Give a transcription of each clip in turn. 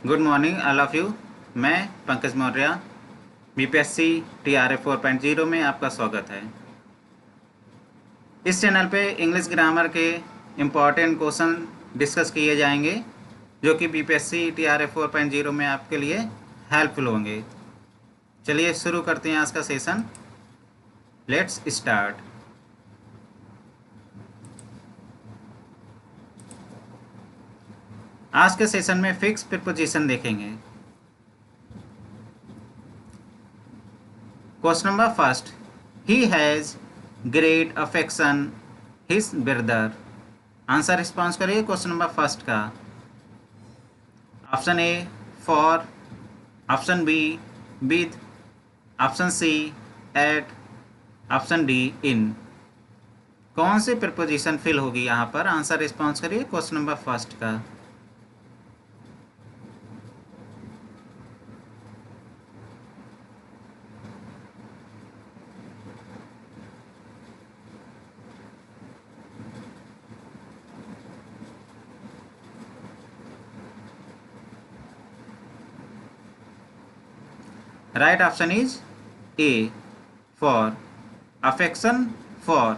Good morning all of you. मैं Pankaj Maurya BPSC TRF 4.0 में आपका स्वागत है। इस चैनल पे इंग्लिश ग्रामर के इम्पॉर्टेंट क्वेश्चन डिस्कस किए जाएंगे जो कि बीपीएससी टीआरएफ 4.0 में आपके लिए हेल्पफुल होंगे। चलिए शुरू करते हैं आज का सेशन। Let's start. आज के सेशन में फिक्स प्रीपोजिशन देखेंगे। Question number first, he has great affection his brother. Answer response करिए क्वेश्चन नंबर फर्स्ट का। Option A for, option B with, option C at, option D in. कौन सी preposition fill होगी यहाँ पर? Answer response करिए question number first का। Right option is A for, affection for.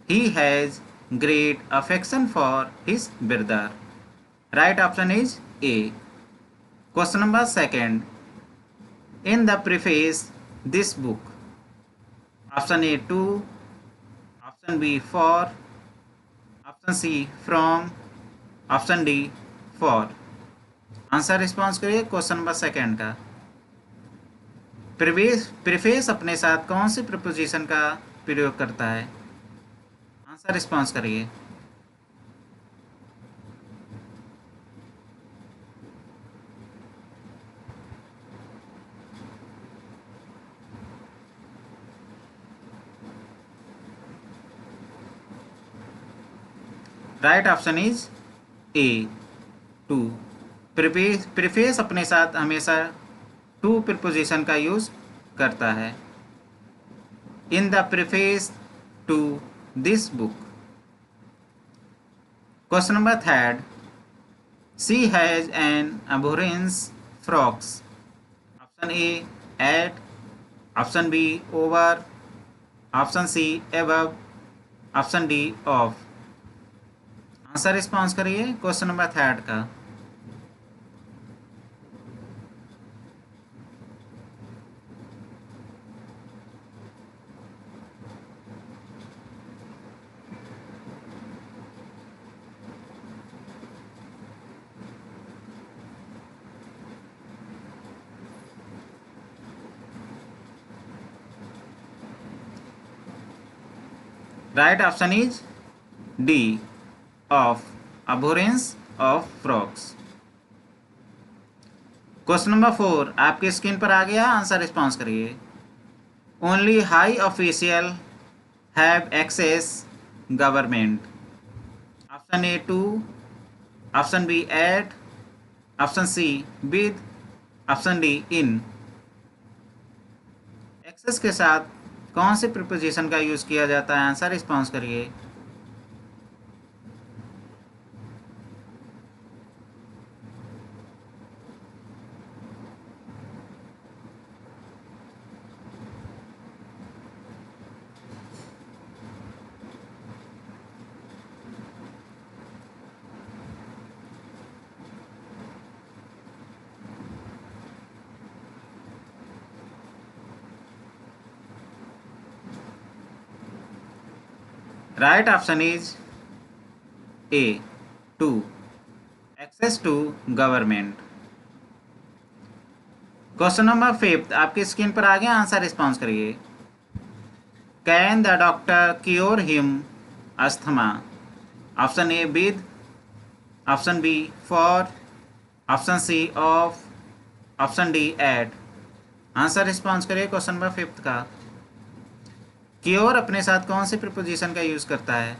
He has great affection for his brother. Right option is A. Question number second, in the preface this book. Option A to, option B for, option C from, option D for. Answer response करिए question number second का। Preface अपने साथ कौन सी preposition का प्रयोग करता है? आंसर रिस्पॉन्स करिए। Right option is A to. Preface अपने साथ हमेशा टू प्रीपोजिशन का यूज करता है। In the preface to this book. Question number third, she has an abhorrence frocks. Option A at, option B over, option C above, option D of. Answer response करिए question number third का। Right option is D of, abhorrence of frocks. Question number four आपकी screen पर आ गया। Answer response करिए। Only high official have access government. Option A to, option B at, option C with, option D in. Access के साथ कौन से preposition का यूज किया जाता है? आंसर रिस्पॉन्स करिए। Right option is A to, access to government. Question number fifth आपकी स्क्रीन पर आ गया। आंसर रिस्पॉन्स करिए। Can the doctor cure him asthma. Option A with, option B for, option C of, option D at. Answer response करिए question number fifth का। Cure अपने साथ कौन सी प्रीपोजिशन का यूज करता है?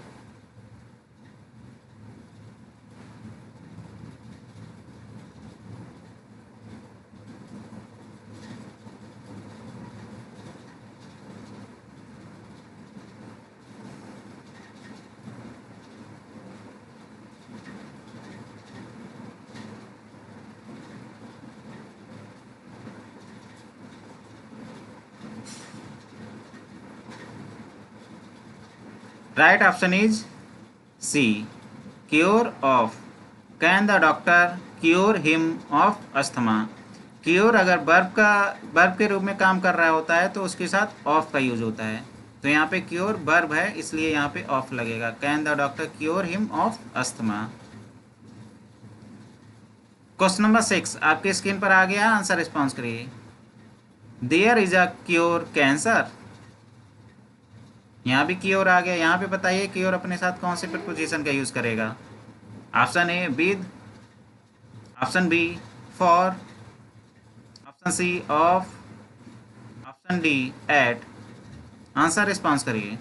Right option is C, cure of. Can the doctor cure him of asthma. Cure अगर वर्ब के रूप में काम कर रहा होता है तो उसके साथ ऑफ का यूज होता है। तो यहाँ पे क्योर वर्ब है, इसलिए यहाँ पे ऑफ लगेगा। Can the doctor cure him of asthma. Question number 6 आपके स्क्रीन पर आ गया, आंसर रिस्पॉन्स करिए। There is a cure cancer. यहाँ भी क्योर आ गया। यहाँ पे बताइए क्योर अपने साथ कौन से प्रीपोजिशन का यूज करेगा। Option A with, option B for, option C of, option D at. Answer response करिए।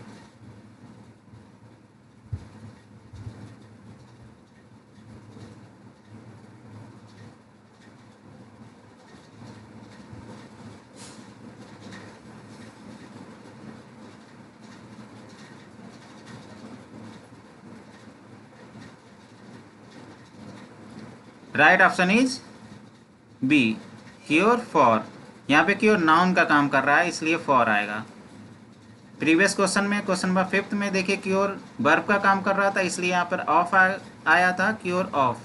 Right option is B, cure for. यहाँ पे क्योर नाउन का काम कर रहा है, इसलिए फॉर आएगा। प्रीवियस क्वेश्चन में, क्वेश्चन नंबर 5 में देखिए क्योर वर्ब का काम कर रहा था, इसलिए यहाँ पर ऑफ आया था, क्योर ऑफ।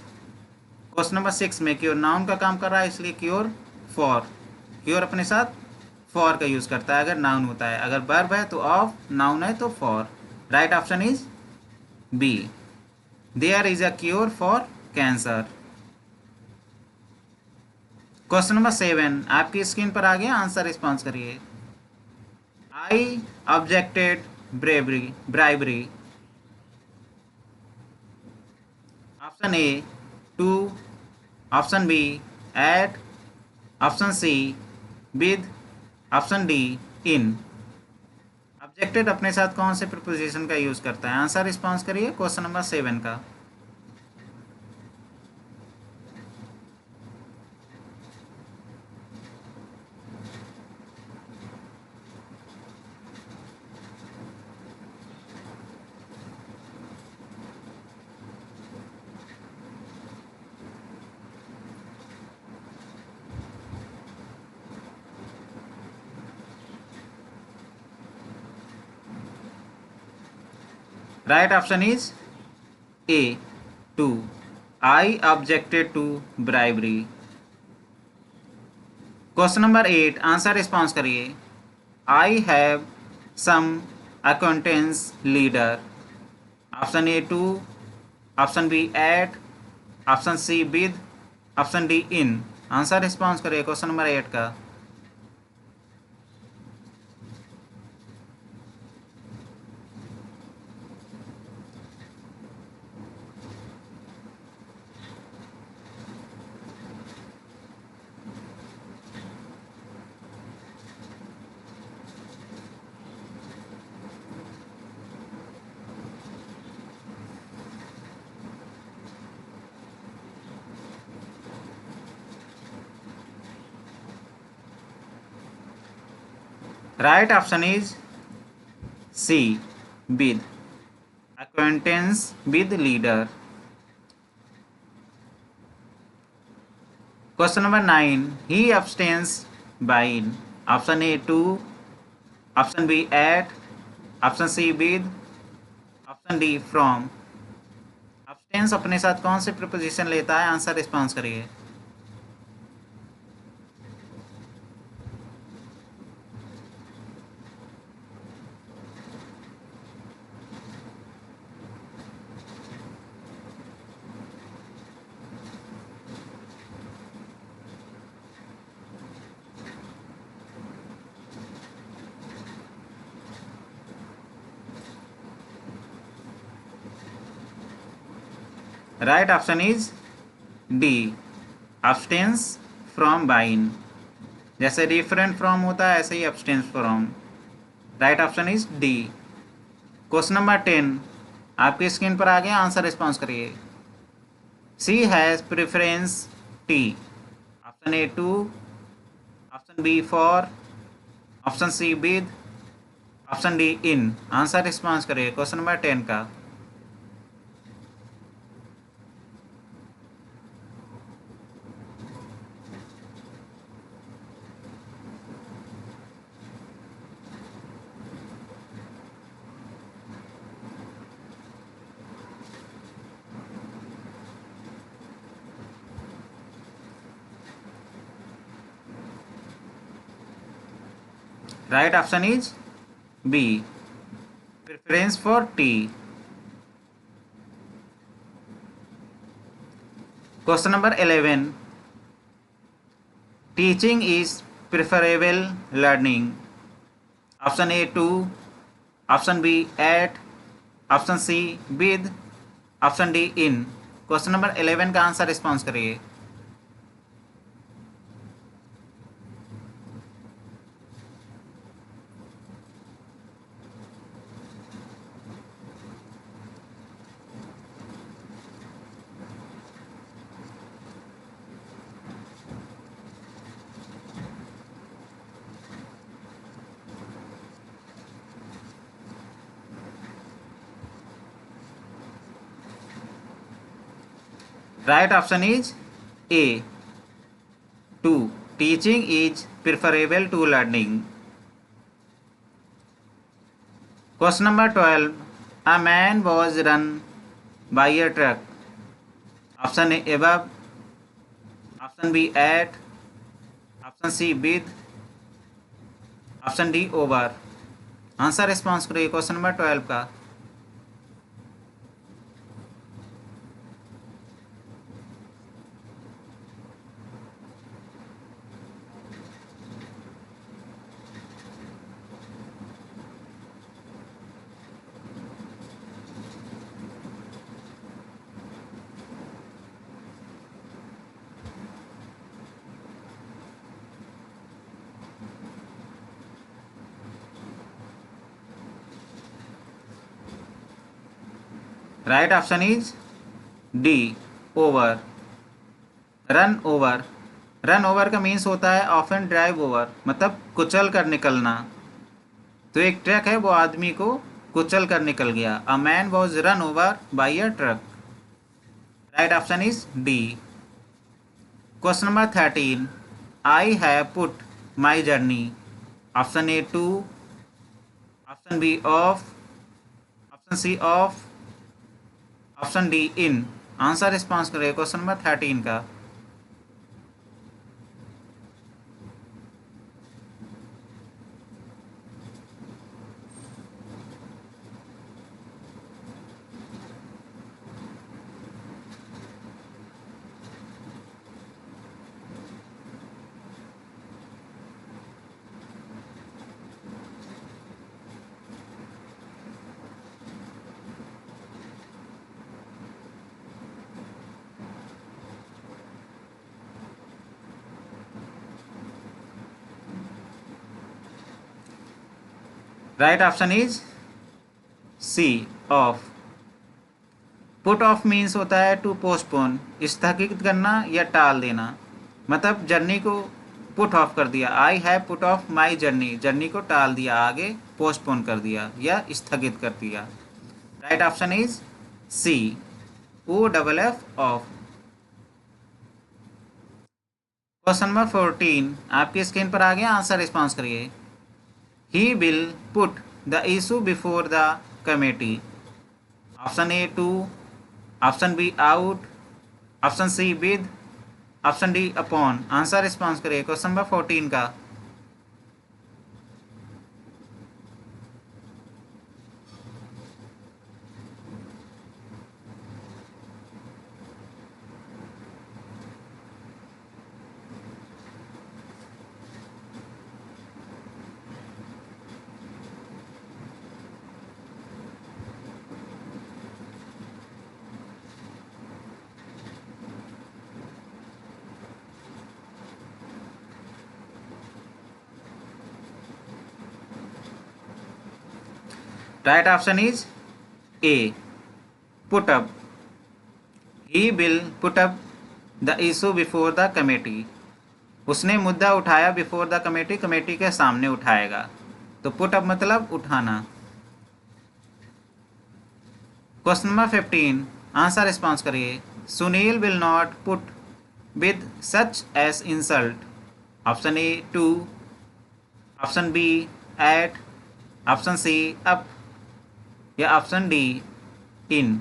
क्वेश्चन नंबर 6 में क्योर नाउन का काम कर रहा है, इसलिए क्योर फॉर। क्योर अपने साथ फॉर का यूज करता है अगर नाउन होता है, अगर वर्ब है तो ऑफ, नाउन है तो for. Right option is B, there is a cure for cancer. Question number 7 आपकी स्क्रीन पर आ गया, आंसर रिस्पॉन्स करिए। I objected bribery. Option A to, option B at, option C with, option D in. Objected अपने साथ कौन से preposition का यूज करता है। आंसर रिस्पॉन्स करिए क्वेश्चन नंबर 7 का। Right option is A to, I objected to bribery. Question number 8 answer response करिए। I have some acquaintance leader. Option A to, option B at, option C with, option D in. Answer response करिए question number 8 का। Right option is C with, acquaintance with leader. Question number 9 he abstains by in. Option A 2, option B at, option C with, option D from. abstains अपने साथ कौन से preposition लेता है। Answer response करिए। Right option is D, abstains from wine. जैसे different from होता है ऐसे ही abstains from. Right option is D. Question number 10 आपकी स्क्रीन पर आ गया, आंसर रिस्पॉन्स करिए। She has preference tea. Option A to, option B for, option C with, option D in. Answer response करिए क्वेश्चन नंबर 10 का। Right option is B. Preference for tea. Question number 11. Teaching is preferable learning. Option A 2, option B at, option C with, option D in. Question number 11 का answer response करिए। Right option is A 2, teaching is preferable to learning. Question number 12, a man was run by a truck. Option A above, option B at, option C with, option D over. Answer response करिए question number 12 का। Right option is D over, run over. Run over का means होता है often drive over, मतलब कुचल कर निकलना। तो एक ट्रक है, वो आदमी को कुचल कर निकल गया। A man was run over by a truck. Right option is D. Question number 13, I have put my journey. Option A 2, option B of, option C of, option D in. Answer response करें question number 13 का। Right option is C off. Put off means होता है to postpone, स्थगित करना या टाल देना। मतलब जर्नी को पुट ऑफ कर दिया। आई have put of my journey, journey को टाल दिया, आगे पोस्टपोन कर दिया या स्थगित कर दिया। Right option is C O double F off. Question number 14 आपकी स्क्रीन पर आ गया, आंसर रिस्पॉन्स करिए। He will put the issue before the committee. Option A 2, option B out, option C with, option D upon. Answer response करिए question number 14 का। Right option is A put up. He will put up the issue before the committee. उसने मुद्दा उठाया before the committee, committee के सामने उठाएगा। तो put up मतलब उठाना। क्वेश्चन नंबर 15 आंसर रिस्पॉन्स करिए। Sunil will not put with such as insult. Option A 2, option B at, option C up या option D in.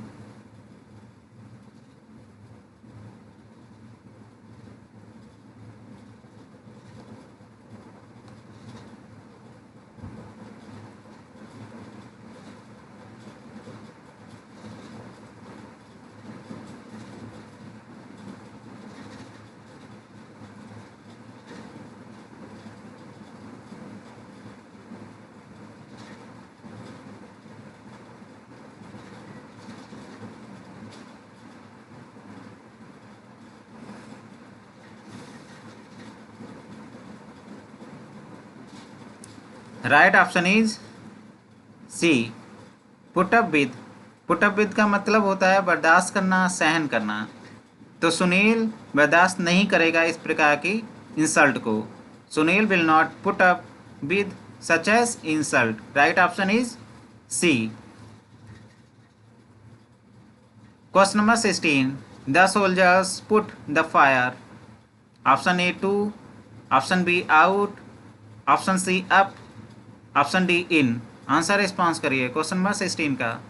Right option is C, put up with. Put up with का मतलब होता है बर्दाश्त करना, सहन करना। तो सुनील बर्दाश्त नहीं करेगा इस प्रकार की इंसल्ट को। Sunil will not put up with such as insult. Right option is C. Question number 16, the soldiers put the fire. Option A to, option B out, option C up, option D in. Answer response करिए question number 16 का।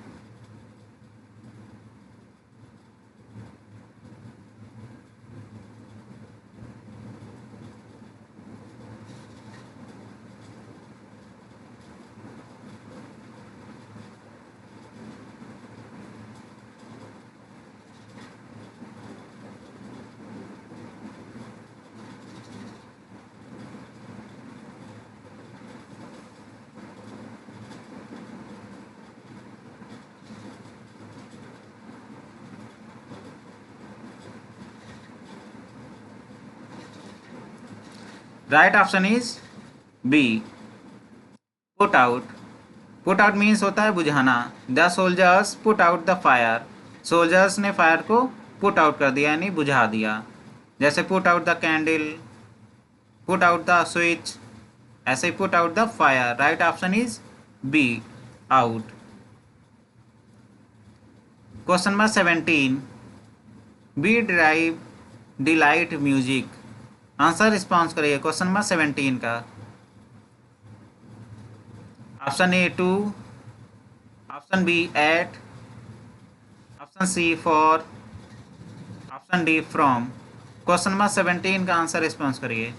Right option is B, put out. Put out means होता है बुझाना। The soldiers put out the fire. Soldiers ने fire को put out कर दिया यानी बुझा दिया। जैसे put out the candle, put out the switch, ऐसे ही put out the fire. Right option is B, out. Question number 17, B drive delight music. Answer response करिए क्वेश्चन नंबर 17 का। Option A to, option B at, option C for, option D from. Question number 17 का answer response करिए।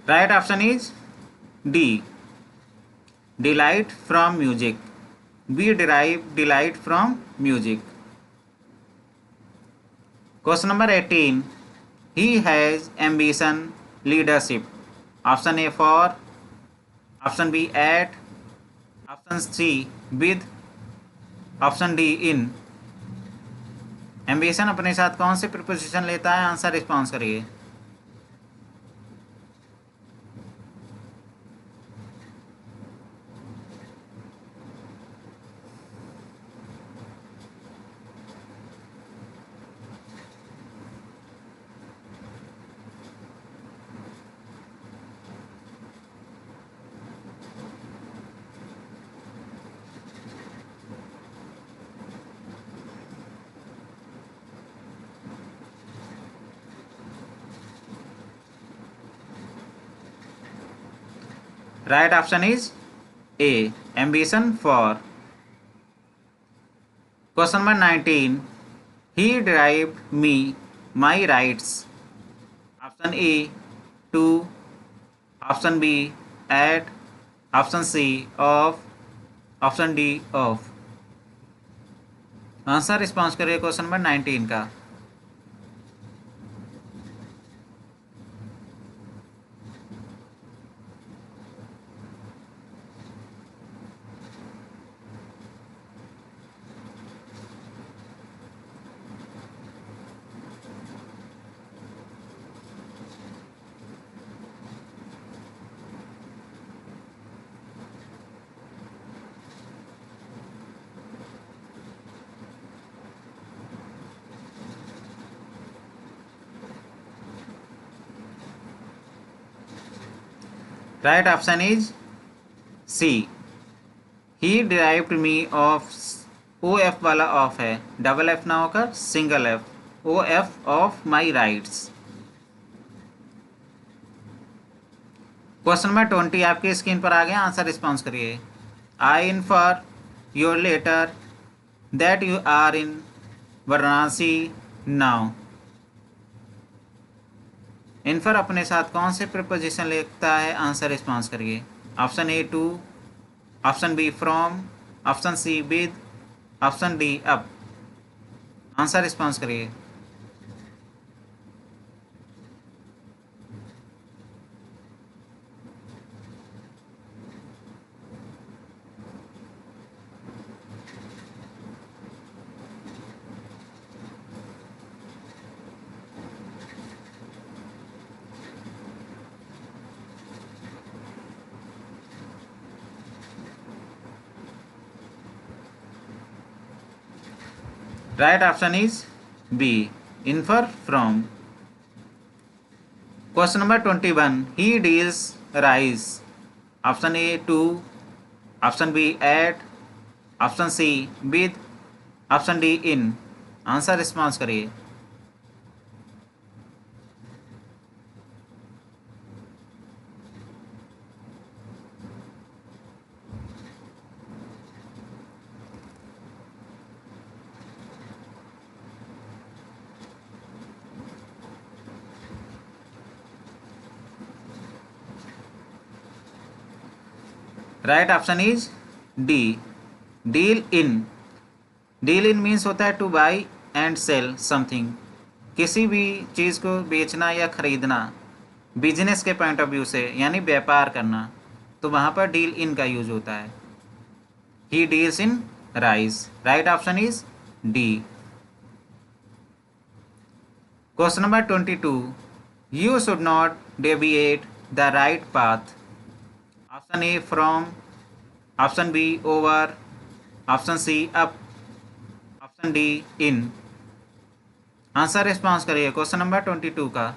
Right option is D, delight from music. B derive delight from music. Question number 18, he has ambition leadership. Option A for, option B at, option C with, option D in. Ambition अपने साथ कौन से preposition लेता है? Answer response करिए। Right option is A, ambition for. Question number 19, he derived me my rights. Option A to, option B at, option C of, option D of. Answer response करिए question number 19 का। Right option is C, he derived me of. O F वाला of है, double F ना होकर single F. O F of my rights. Question number 20 आपकी screen पर आ गया। आंसर रिस्पॉन्स करिए। I infer your letter that you are in Varanasi now. Infer अपने साथ कौन से प्रीपोजिशन लेता है? आंसर रिस्पॉन्स करिए। Option A to, option B from, option C with, option D up. Answer response करिए। Right option is B, infer from. Question number 21, he deals rice. Option A to, option B at, option C with, option D in. Answer response करिए। Right option is D, deal in. Deal in means होता है to buy and sell something. किसी भी चीज़ को बेचना या खरीदना business के पॉइंट ऑफ व्यू से, यानी व्यापार करना, तो वहाँ पर डील इन का यूज होता है। He deals in rice. Right option is D. Question number 22, you should not deviate the right path. Option A from, option B over, option C up, option D in. Answer response करिए question number 22 का।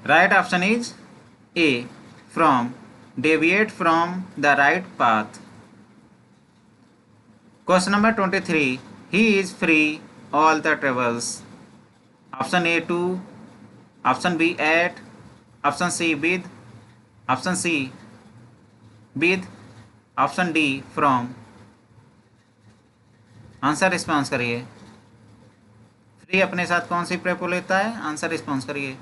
Right option is A from, deviate from the right path. Question number 23, he is free all the travels. Option A to, option B at, option C with, option C with, option D from. Answer response करिए। Free अपने साथ कौन सी prepo लेता है? Answer response करिए।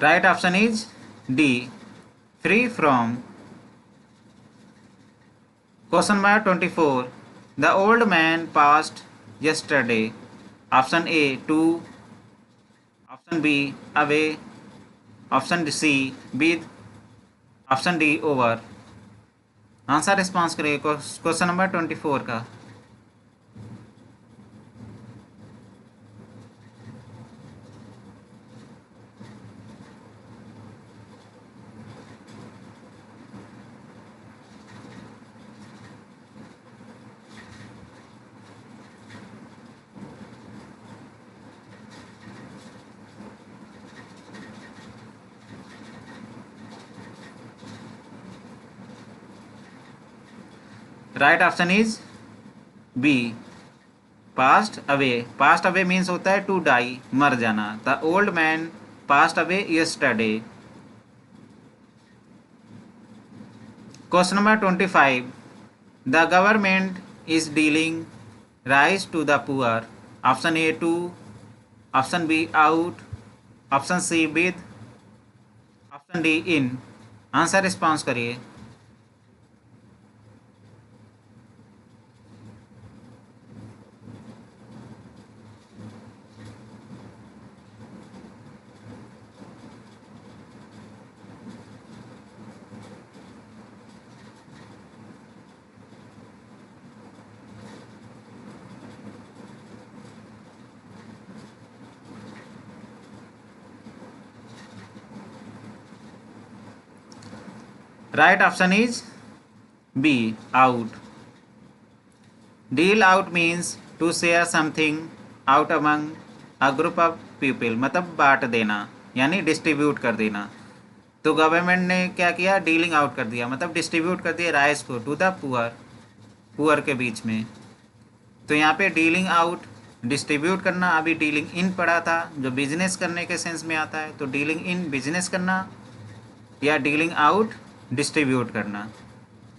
Right option is D, free from. Question number 24, the old man passed yesterday। Option A to, option B away, option C with, option D over. Answer response करिए question number 24 का। Right option is B, passed away. Passed away means होता है to die, मर जाना। The old man past away yesterday. Question number 25, the government is dealing rice to the poor. Option A to, option B out, option C with, option D in. Answer response करिए। Right option is B. Out. Deal out means to share something out among a group of people, मतलब बांट देना यानी distribute कर देना। तो government ने क्या किया, डीलिंग आउट कर दिया, मतलब डिस्ट्रीब्यूट कर दिया राइस को टू द पुअर, पुअर के बीच में। तो यहाँ पे डीलिंग आउट डिस्ट्रीब्यूट करना, अभी डीलिंग इन पढ़ा था जो बिजनेस करने के सेंस में आता है। तो डीलिंग इन बिजनेस करना या डीलिंग आउट डिस्ट्रीब्यूट करना।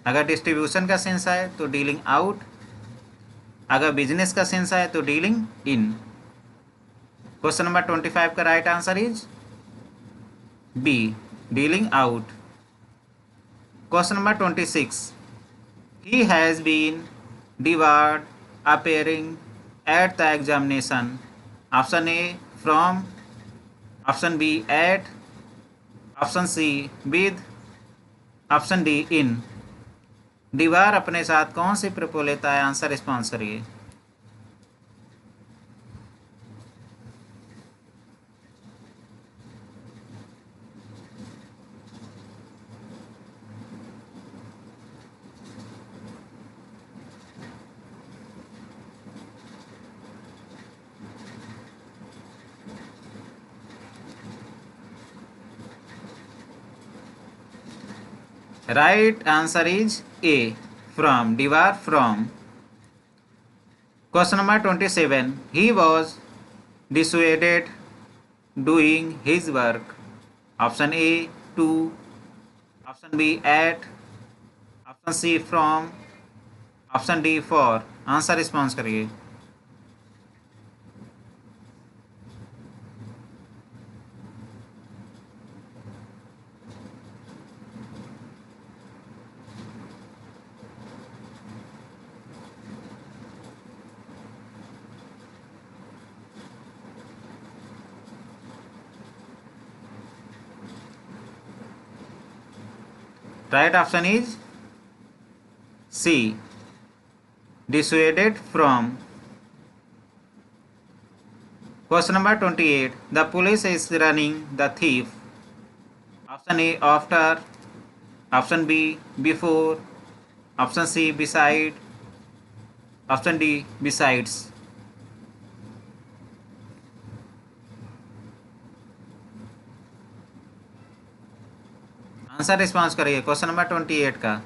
अगर डिस्ट्रीब्यूशन का सेंस आए तो डीलिंग आउट, अगर बिजनेस का सेंस आए तो डीलिंग इन। क्वेश्चन नंबर 25 का right answer is B, dealing out. Question number 26, he has been devoured appearing at the examination. Option A from, option B at, option C with, option D in। दीवार अपने साथ कौन सी प्रपो लेता है, answer response करिए। Right answer is A, from, दीवार from. Question number 27, he was dissuaded doing his work. Option A to, option B at, option C from, option D for. Answer response करिए। Right option is C, dissuaded from। Question number 28, the police is running the thief। Option A after, option B before, option C beside, option D besides। Answer response करिए question number 28 का।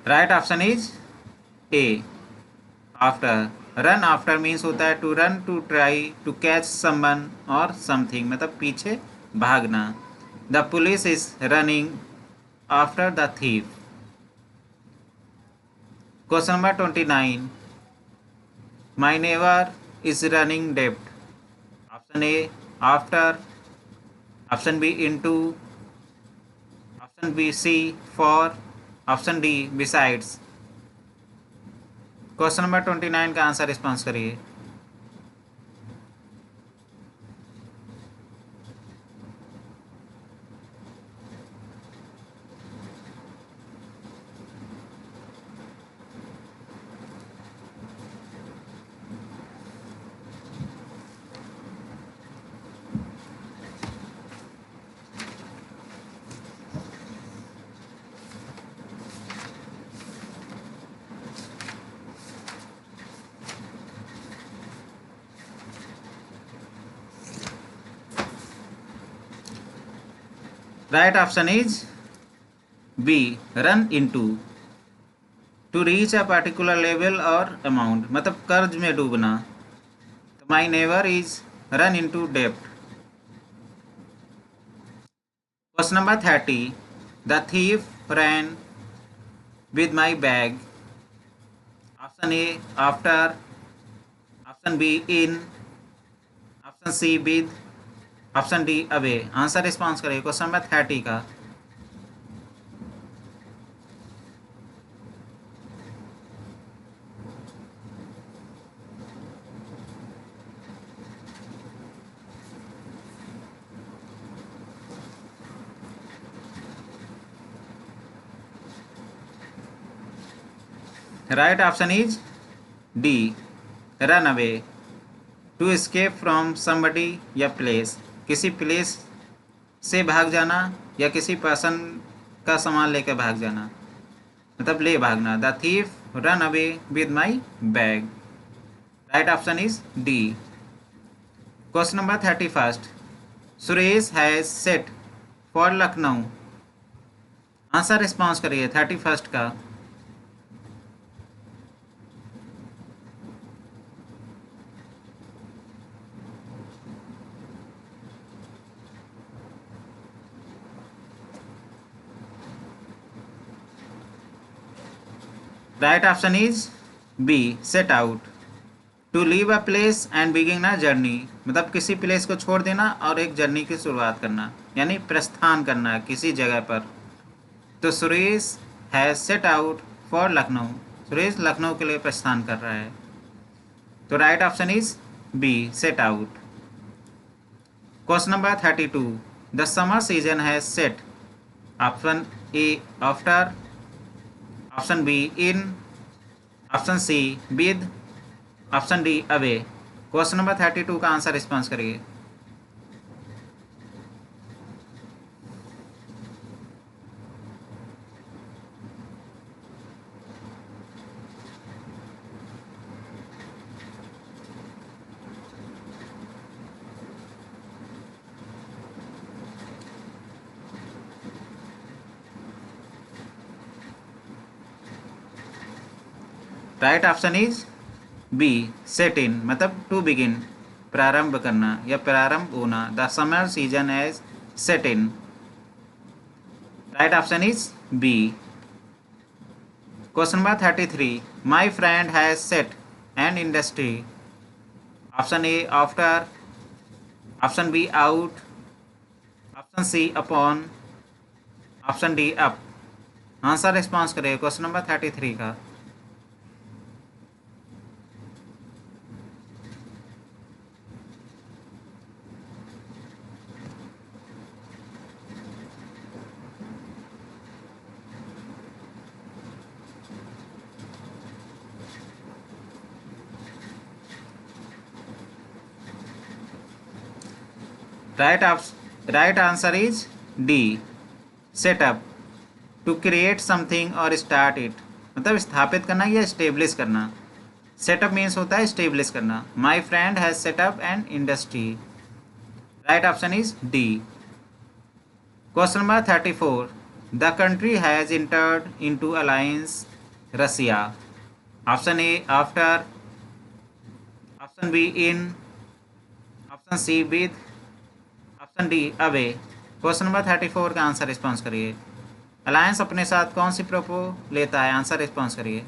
Right option is A, after. Run after means होता है to run to try to catch someone और something, मतलब पीछे भागना। The police is running after the thief. Question number 29, my never is running डेप्ट। Option A after, option B into, option B C for, option D besides. Question number 29 का answer response करिए। Right option is B, run into. To reach a particular level और amount, मतलब कर्ज में डूबना। तो my never is run into डेप्ट। Question number 30, the thief ran with my bag. Option A after, option B in, option C with, option D away. Answer response करिए question number 30 का। Right option is D, run away, to escape from somebody या place, किसी place से भाग जाना या किसी person का सामान लेकर भाग जाना, मतलब ले भागना। The thief run away with my bag. Right option is D. Question number 31, Suresh has set for Lucknow. Answer response करिए 31 का। Right option is B, set out, to leave a place and begin a journey, मतलब किसी place को छोड़ देना और एक journey की शुरुआत करना, यानी प्रस्थान करना किसी जगह पर। तो Suresh has set out for Lucknow, Suresh Lucknow के लिए प्रस्थान कर रहा है। तो right option is B, set out. Question number 32, the summer season has set. Option A after, option B in, option C with, option D away. Question number 32 का answer response करिए। Right option is B, set in, मतलब to begin, प्रारंभ करना या प्रारंभ होना। The summer season as set in. Right option is B. Question number 33, my friend has set an industry. Option A after, option B out, option C upon, option D up. Answer response करिए question number 33 का। Right answer is D, set up, to create something और start it, मतलब स्थापित करना या establish करना। Setup means होता है स्टेब्लिश करना। My friend has set up an industry. Right option is D. Question number 34, the country has entered into alliance Russia. Option A after, option B in, option C with, option D away. Question number 34 का answer response करिए। Alliance अपने साथ कौन सी प्रपो लेता है? Answer response करिए।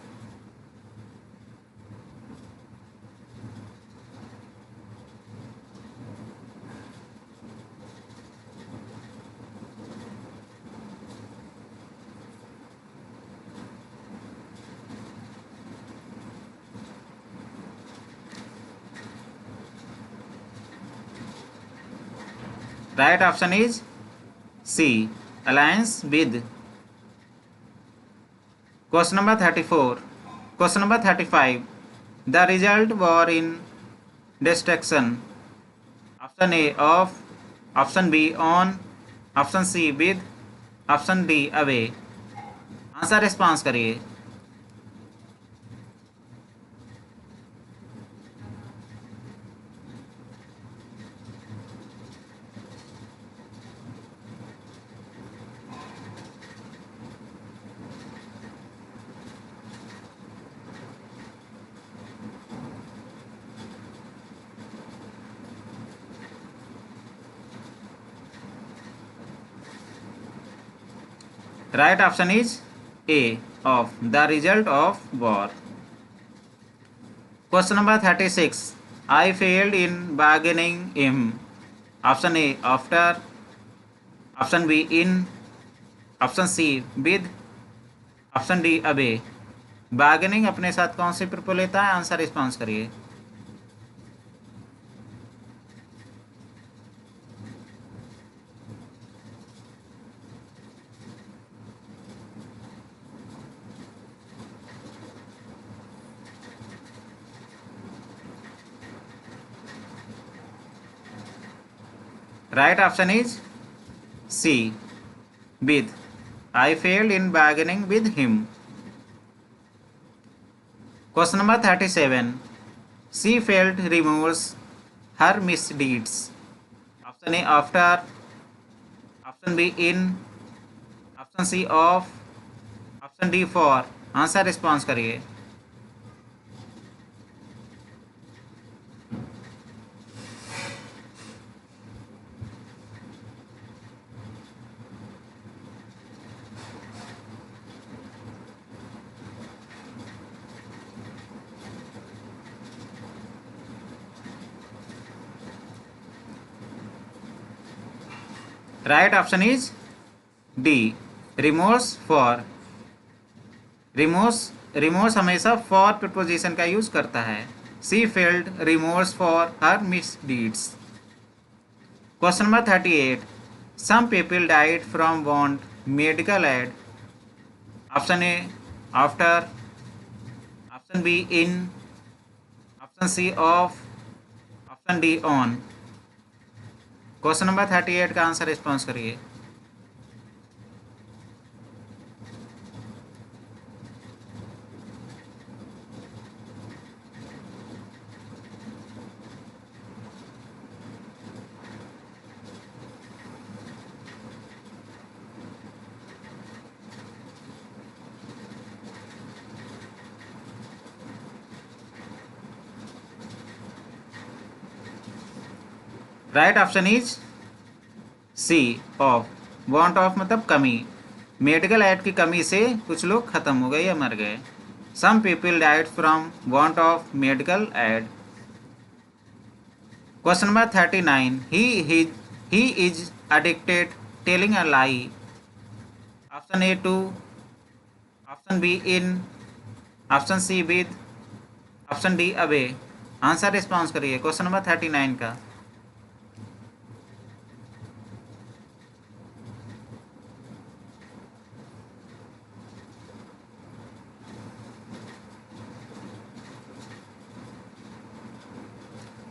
Right option is C, alliance with. Question number 34, question number 35, the result war in destruction. Option A of, option B on, option C with, option D away. Answer response करिए। Right option is A of, the result of war. Question number 36, I failed in bargaining him. Option A after, option B in, option C with, option D away. Bargaining अपने साथ कौन सी प्रपो लेता है? Answer response करिए। Right option is C. With. I failed in bargaining with him. Question number 37. She felt remorse her misdeeds. Option A after, option B in, option C of, option D for. Answer response करिए. Right option is D, remorse for. Remorse हमेशा for preposition का use करता है. She felt remorse for her misdeeds. Question number 38. Some people died from want medical aid. Option A after, option B in, option C of, option D on. Question number 38 का answer response करिए. Right option is C of. Want of मतलब कमी. Medical aid की कमी से कुछ लोग खत्म हो गए या मर गए. Some people died from want of medical aid. Question number 39. He is addicted telling a lie. Option A to, option B in, option C with, option D away. Answer response करिए क्वेश्चन नंबर 39 का.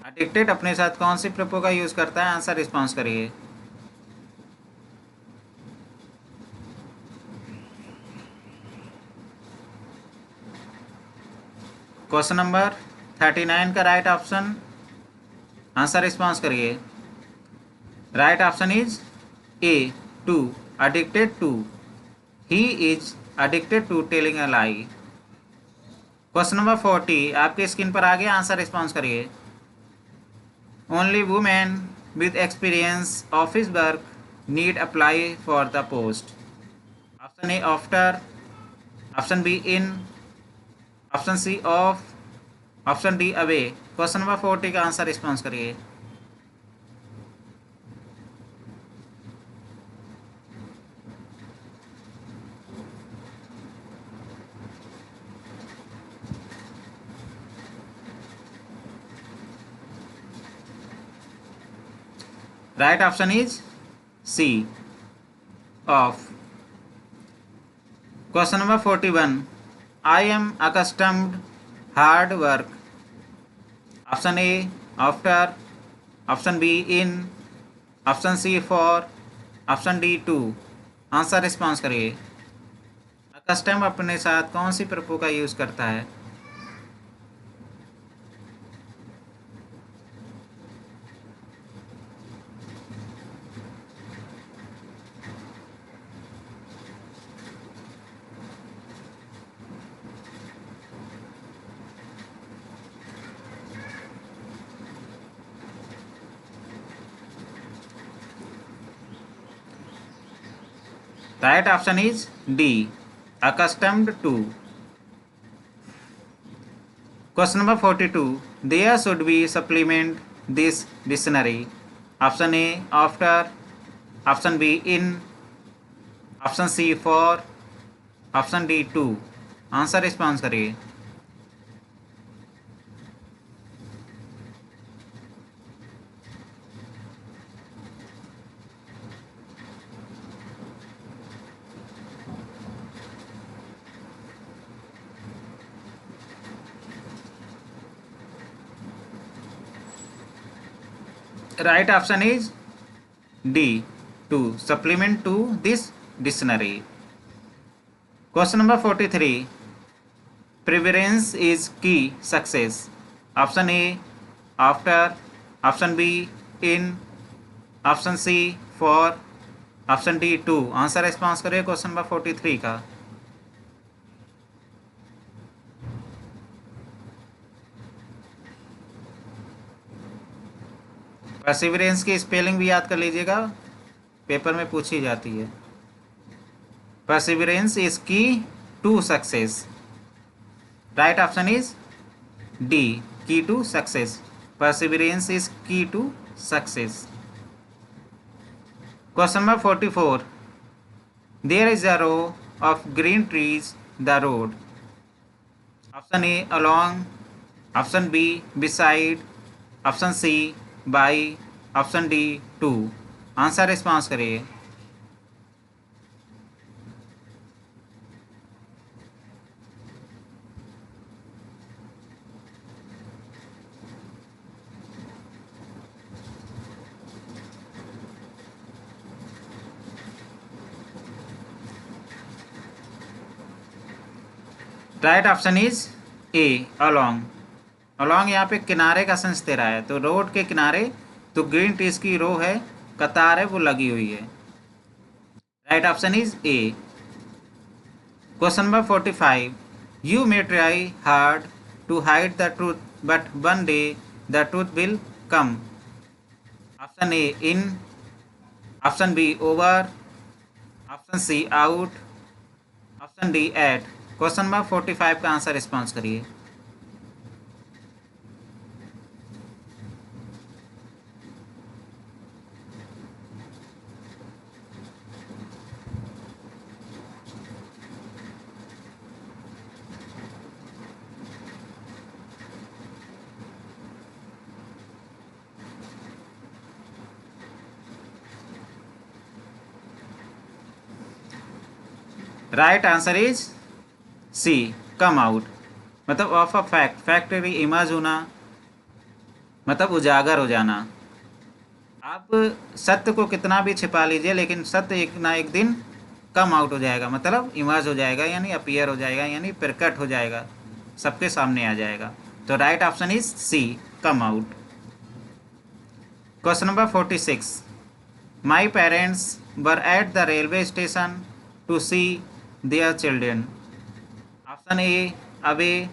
Addicted अपने साथ कौन सी prepo का use करता है? Answer response करिए. क्वेश्चन नंबर 39 का राइट ऑप्शन. आंसर रिस्पॉन्स करिए. Right option is A to, addicted to. He is addicted to telling a lie. Question number 40 आपके स्क्रीन पर आ गया. आंसर रिस्पॉन्स करिए. Only women with experience office work need apply for the post. Option A after, option B in, option C off, option D away. Question number 40 का answer response करिए. Right option is C off. Question number 41. I am accustomed hard work. Option A after, option B in, option C for, option D to. Answer response करिए. Accustom अपने साथ कौन सी prepo का use करता है? Right option is D, accustomed to. Question number 42. There should be supplement this dictionary. Option A after, option B in, option C for, option D to. Answer response करिए. Right option is D. To supplement to this dictionary. Question number 43. Preference is key success. Option A, after. Option B, in. Option C, for. Option D, to. Answer response करिए question number 43 का. Perseverance की spelling भी याद कर लीजिएगा, paper में पूछी जाती है. Perseverance is key to success. Right option is D, key to success. Perseverance is key to success. Question number 44. There is a row of green trees the road. Option A, along. Option B, beside. Option C, by. Option D, to. Answer response करिए. Right option is A, along. Along यहाँ पे किनारे का sense they रहा है, तो road के किनारे, तो ग्रीन ट्रीज की रो है, कतार है, वो लगी हुई है. Right option is A. Question number 45. You may try hard to hide the truth, but one day the truth will come. Option A, in. Option B, over. Option C, out. Option D, at. Question number 45 का answer response करिए. Right answer is C, come out. मतलब of a fact, fact emerge होना, मतलब उजागर हो जाना. आप सत्य को कितना भी छिपा लीजिए, लेकिन सत्य एक ना एक दिन कम आउट हो जाएगा, मतलब इमर्ज हो जाएगा, यानी अपीयर हो जाएगा, यानी प्रकट हो जाएगा, सबके सामने आ जाएगा. तो right option is C, come out. Question number 46. My parents were at the railway station to see their children. Option A, away.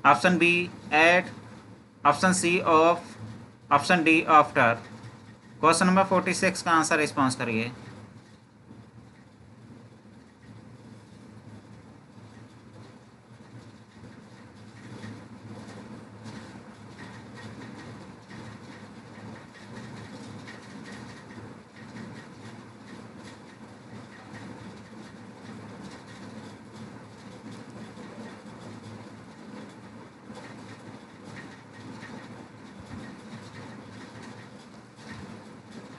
Option B, at. Option C, of. Option D, after. Question number 46 का answer response करिए.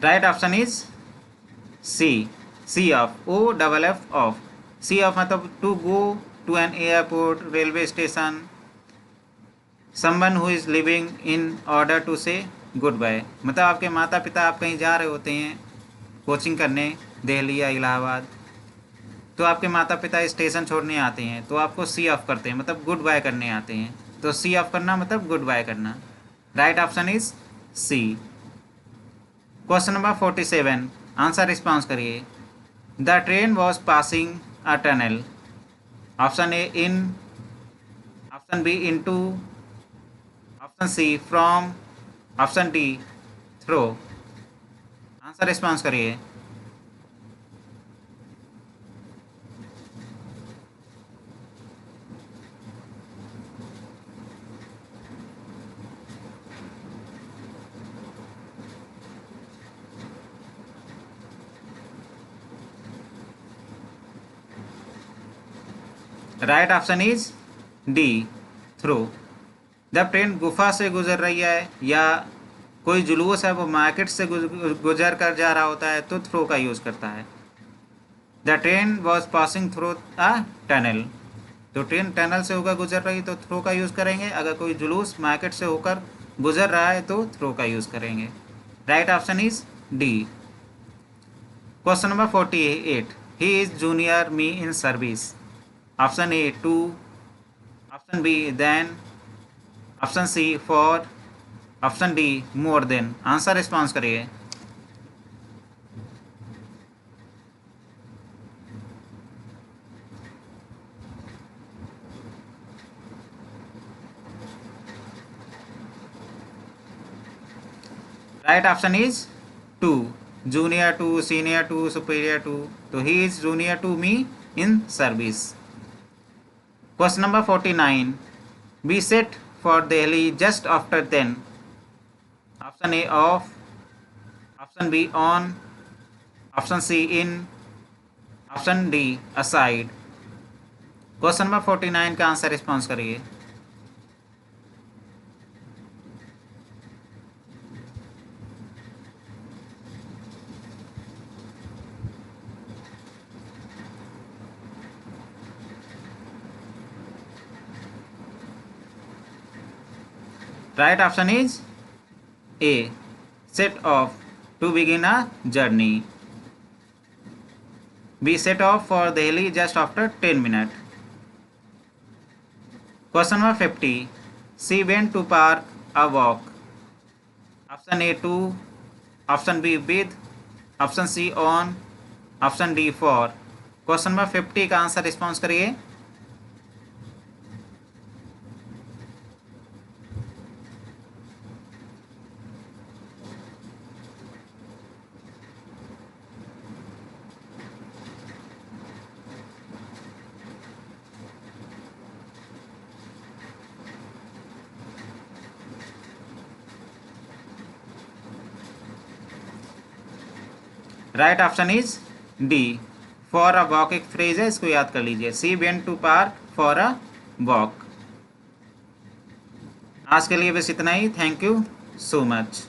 Right option is C, see off. O double F off. See off मतलब to go to an airport, railway station, someone who is living in order to से good bye. मतलब आपके माता पिता, आप कहीं जा रहे होते हैं कोचिंग करने, दिल्ली या इलाहाबाद, तो आपके माता पिता स्टेशन छोड़ने आते हैं, तो आपको सी ऑफ करते हैं, मतलब गुड बाय करने आते हैं. तो सी ऑफ करना मतलब गुड बाय करना. Right option is C. Question number 47. Answer response करिए. The train was passing a tunnel. Option A, in. Option B, into. Option C, from. Option D, through. Answer response करिए. Right option is D, through. जब train गुफा से गुजर रही है या कोई जुलूस है वो मार्केट से गुजर कर जा रहा होता है, तो थ्रो का यूज़ करता है. The train was passing through a tunnel. तो ट्रेन टनल से होकर गुजर रही तो थ्रो का यूज़ करेंगे. अगर कोई जुलूस मार्केट से होकर गुजर रहा है तो थ्रो का यूज़ करेंगे. Right option is D. Question number 48. He is junior me in service. Option A 2, option B then, option C 4, option D more than. Answer response करिए। Right option is 2, junior to, senior to, superior to. तो he is junior to me in service. Question number 49. Be set for Delhi just after 10. Option A of, option B on, option C in, option D aside. Question number 49 का answer response करिए। Right option is A. Set off to begin a journey. B. Set off for Delhi just after 10 minutes. Question number 50. She went to park a walk. Option A 2, option B with, option C on, option D for. Question number 50 का answer response करिए। Right option is D for a walk. एक phrase है, इसको याद कर लीजिए। She went to park for a walk. आज के लिए बस इतना ही। Thank you so much.